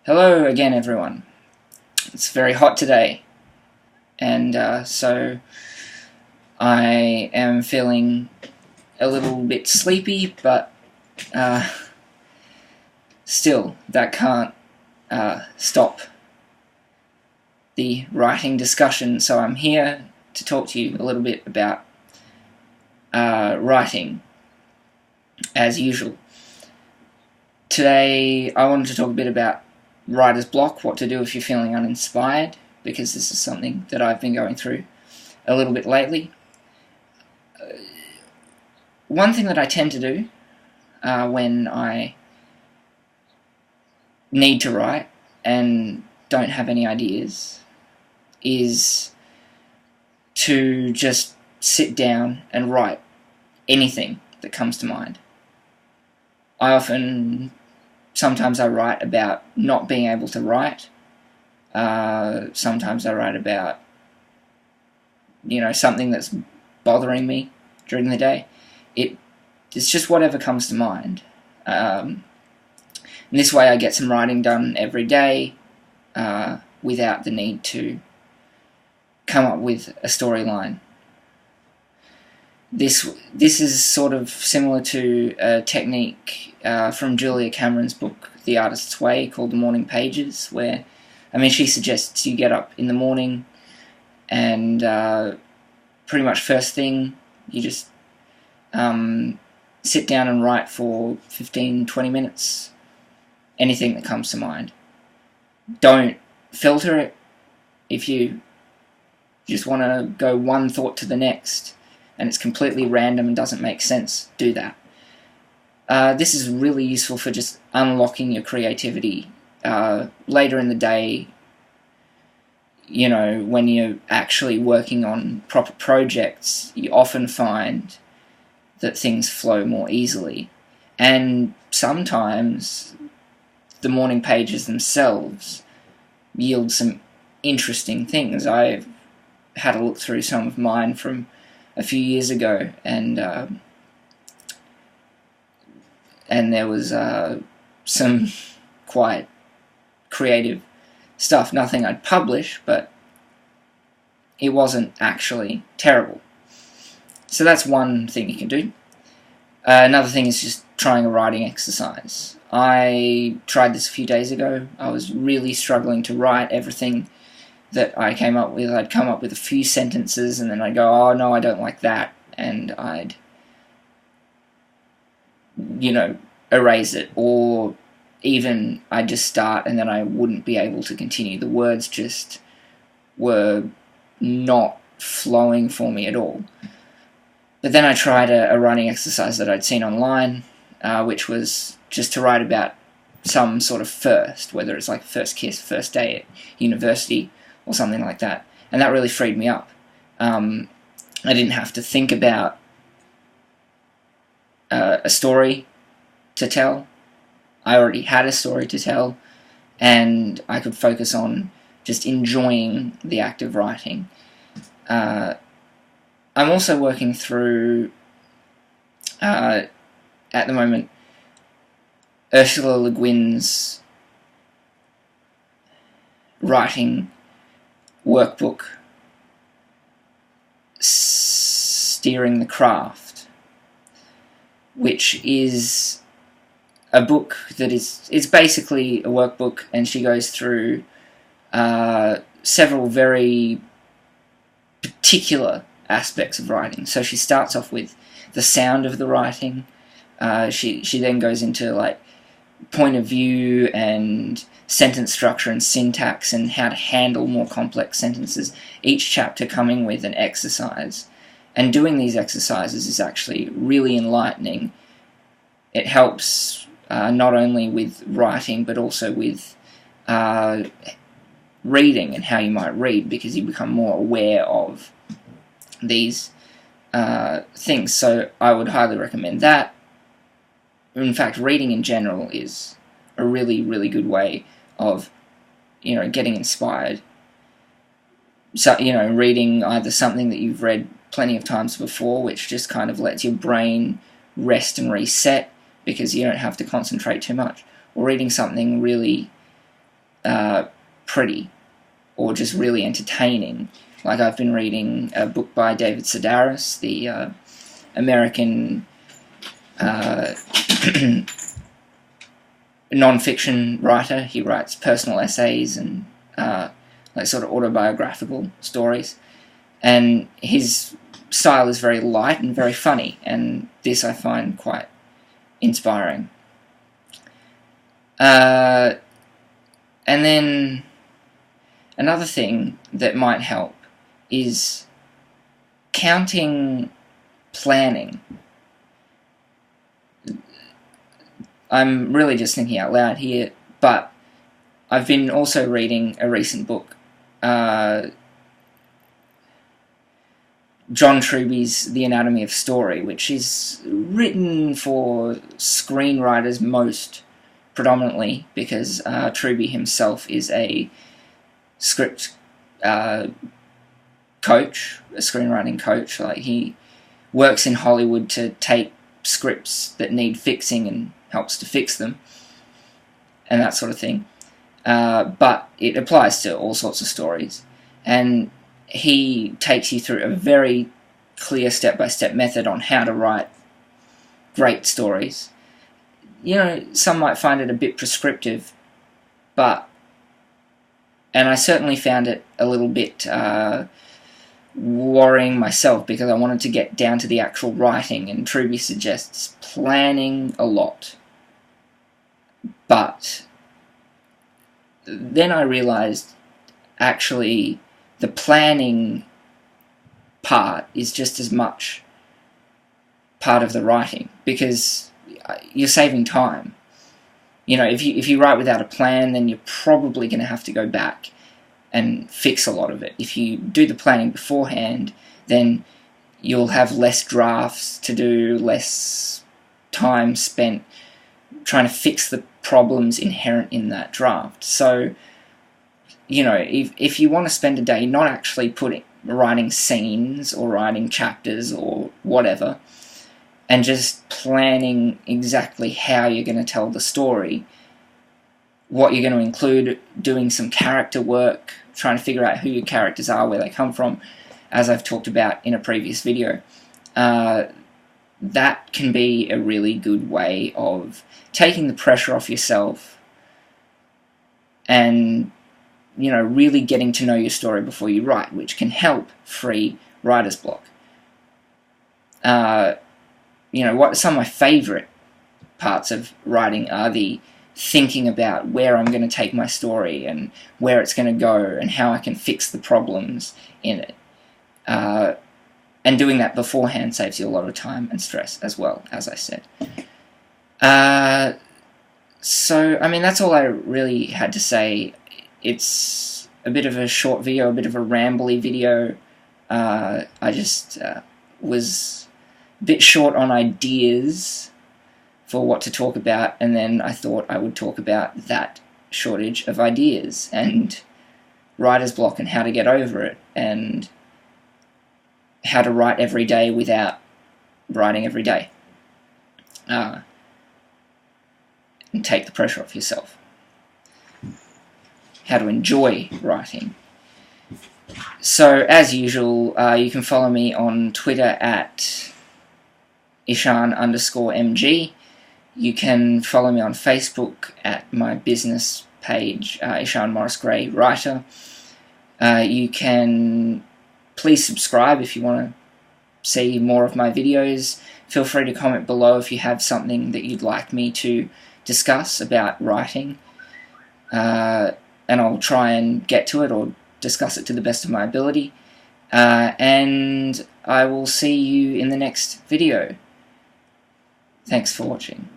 Hello again, everyone. It's very hot today, and so I am feeling a little bit sleepy, but still, that can't stop the writing discussion, so I'm here to talk to you a little bit about writing, as usual. Today, I wanted to talk a bit about writer's block, what to do if you're feeling uninspired, because this is something that I've been going through a little bit lately. One thing that I tend to do when I need to write and don't have any ideas is to just sit down and write anything that comes to mind. Sometimes I write about not being able to write. Sometimes I write about, something that's bothering me during the day. It's just whatever comes to mind. And this way I get some writing done every day without the need to come up with a storyline. This is sort of similar to a technique from Julia Cameron's book, The Artist's Way, called The Morning Pages, where, she suggests you get up in the morning and pretty much first thing, you just sit down and write for 15-20 minutes, anything that comes to mind. Don't filter it. If you just want to go one thought to the next, and it's completely random and doesn't make sense, do that. This is really useful for just unlocking your creativity later in the day, when you're actually working on proper projects. You often find that things flow more easily, and sometimes the morning pages themselves yield some interesting things. I've had a look through some of mine from a few years ago, and there was some quite creative stuff. Nothing I'd publish, but it wasn't actually terrible. So that's one thing you can do. Another thing is just trying a writing exercise. I tried this a few days ago. I was really struggling to write everything that I came up with. I'd come up with a few sentences, and then I'd go, oh no, I don't like that, and I'd erase it, or even I'd just start and then I wouldn't be able to continue. The words just were not flowing for me at all. But then I tried a writing exercise that I'd seen online, which was just to write about some sort of first, whether it's like first kiss, first day at university, or something like that, and that really freed me up. I didn't have to think about a story to tell. I already had a story to tell, and I could focus on just enjoying the act of writing. I'm also working through, at the moment, Ursula Le Guin's writing workbook, Steering the Craft, which is a book that it's basically a workbook, and she goes through several very particular aspects of writing. So she starts off with the sound of the writing. She then goes into like point of view and sentence structure and syntax and how to handle more complex sentences, each chapter coming with an exercise. And doing these exercises is actually really enlightening. It helps not only with writing, but also with reading and how you might read, because you become more aware of these things. So I would highly recommend that. In fact, reading in general is a really, really good way of, getting inspired. So, reading either something that you've read plenty of times before, which just kind of lets your brain rest and reset because you don't have to concentrate too much, or reading something really pretty or just really entertaining. Like, I've been reading a book by David Sedaris, the American non-fiction writer. He writes personal essays and like sort of autobiographical stories, and his style is very light and very funny, and this I find quite inspiring. And then another thing that might help is counting planning. I'm really just thinking out loud here, but I've been also reading a recent book, John Truby's The Anatomy of Story, which is written for screenwriters most predominantly, because Truby himself is a script coach, a screenwriting coach. Like, he works in Hollywood to take scripts that need fixing and helps to fix them and that sort of thing. But it applies to all sorts of stories, and he takes you through a very clear step-by-step method on how to write great stories. You know, some might find it a bit prescriptive, and I certainly found it a little bit worrying myself, because I wanted to get down to the actual writing, and Truby suggests planning a lot. But then I realized, actually, the planning part is just as much part of the writing, because you're saving time. You know, if you write without a plan, then you're probably going to have to go back and fix a lot of it. If you do the planning beforehand, then you'll have less drafts to do, less time spent trying to fix the problems inherent in that draft. So, you know, if you want to spend a day not actually writing scenes or writing chapters or whatever, and just planning exactly how you're going to tell the story, what you're going to include, doing some character work, trying to figure out who your characters are, where they come from, as I've talked about in a previous video, that can be a really good way of taking the pressure off yourself and, you know, really getting to know your story before you write, which can help free writer's block. You know, what some of my favourite parts of writing are the thinking about where I'm going to take my story and where it's going to go and how I can fix the problems in it. And doing that beforehand saves you a lot of time and stress as well, as I said. So, I mean, that's all I really had to say. It's a bit of a short video, a bit of a rambly video. I just was a bit short on ideas for what to talk about, and then I thought I would talk about that shortage of ideas and writer's block and how to get over it, and how to write every day without writing every day, and take the pressure off yourself. How to enjoy writing. So, as usual, you can follow me on Twitter at Ishan_MG. You can follow me on Facebook at my business page, Ishan Morris Gray Writer. You can please subscribe if you want to see more of my videos. Feel free to comment below if you have something that you'd like me to discuss about writing. And I'll try and get to it or discuss it to the best of my ability. And I will see you in the next video. Thanks for watching.